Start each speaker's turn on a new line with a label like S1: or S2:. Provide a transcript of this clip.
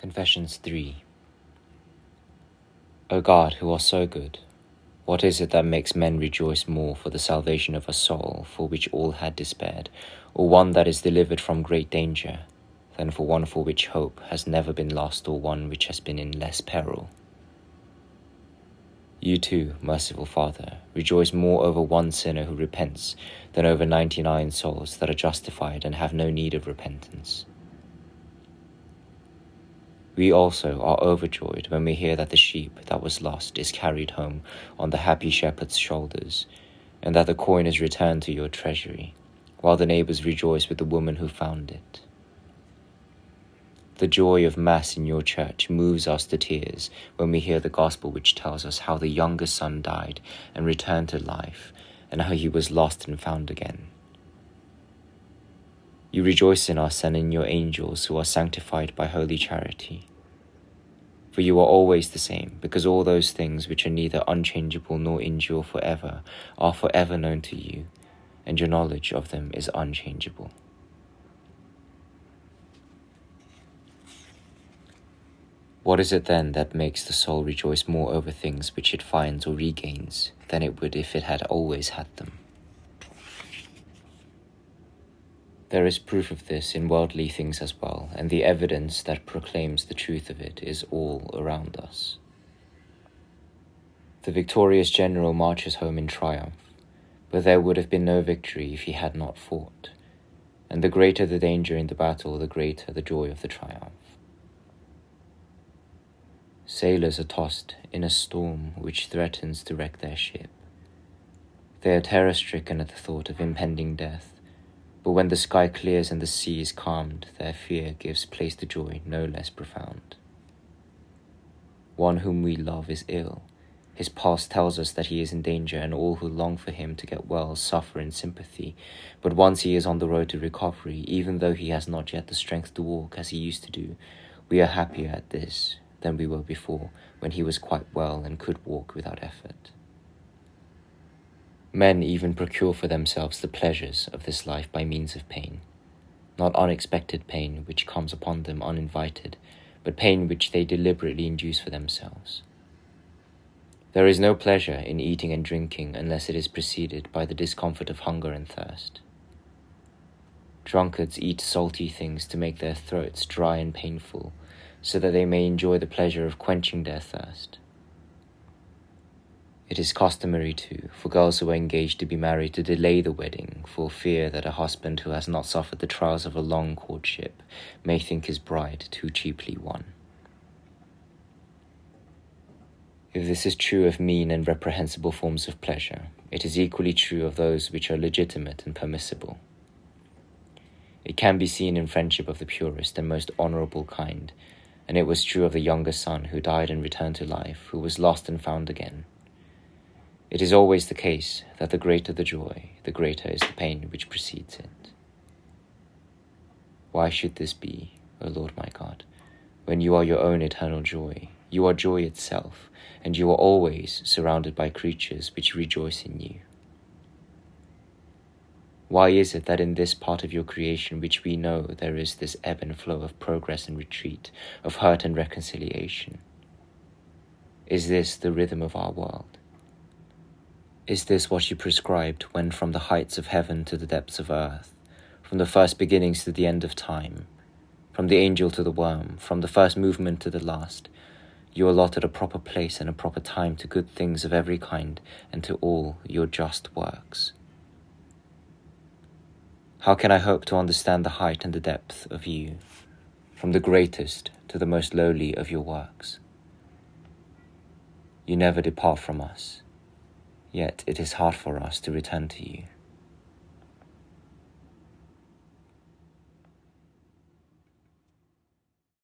S1: Confessions 3. O God, who are so good, what is it that makes men rejoice more for the salvation of a soul for which all had despaired, or one that is delivered from great danger, than for one for which hope has never been lost, or one which has been in less peril? You too, merciful Father, rejoice more over one sinner who repents than over 99 souls that are justified and have no need of repentance. We also are overjoyed when we hear that the sheep that was lost is carried home on the happy shepherd's shoulders, and that the coin is returned to your treasury, while the neighbors rejoice with the woman who found it. The joy of Mass in your church moves us to tears when we hear the gospel which tells us how the younger son died and returned to life, and how he was lost and found again. You rejoice in us and in your angels who are sanctified by holy charity. For you are always the same, because all those things which are neither unchangeable nor endure forever are forever known to you, and your knowledge of them is unchangeable. What is it then that makes the soul rejoice more over things which it finds or regains than it would if it had always had them? There is proof of this in worldly things as well, and the evidence that proclaims the truth of it is all around us. The victorious general marches home in triumph, but there would have been no victory if he had not fought, and the greater the danger in the battle, the greater the joy of the triumph. Sailors are tossed in a storm which threatens to wreck their ship. They are terror-stricken at the thought of impending death, but when the sky clears and the sea is calmed, their fear gives place to joy no less profound. One whom we love is ill. His pulse tells us that he is in danger, and all who long for him to get well suffer in sympathy. But once he is on the road to recovery, even though he has not yet the strength to walk as he used to do, we are happier at this than we were before, when he was quite well and could walk without effort. Men even procure for themselves the pleasures of this life by means of pain, not unexpected pain which comes upon them uninvited, but pain which they deliberately induce for themselves. There is no pleasure in eating and drinking unless it is preceded by the discomfort of hunger and thirst. Drunkards eat salty things to make their throats dry and painful, so that they may enjoy the pleasure of quenching their thirst. It is customary, too, for girls who are engaged to be married to delay the wedding for fear that a husband who has not suffered the trials of a long courtship may think his bride too cheaply won. If this is true of mean and reprehensible forms of pleasure, it is equally true of those which are legitimate and permissible. It can be seen in friendship of the purest and most honorable kind, and it was true of the younger son who died and returned to life, who was lost and found again. It is always the case that the greater the joy, the greater is the pain which precedes it. Why should this be, O Lord my God, when you are your own eternal joy? You are joy itself, and you are always surrounded by creatures which rejoice in you. Why is it that in this part of your creation which we know there is this ebb and flow of progress and retreat, of hurt and reconciliation? Is this the rhythm of our world? Is this what you prescribed when from the heights of heaven to the depths of earth, from the first beginnings to the end of time, from the angel to the worm, from the first movement to the last, you allotted a proper place and a proper time to good things of every kind and to all your just works? How can I hope to understand the height and the depth of you, from the greatest to the most lowly of your works? You never depart from us, yet it is hard for us to return to you.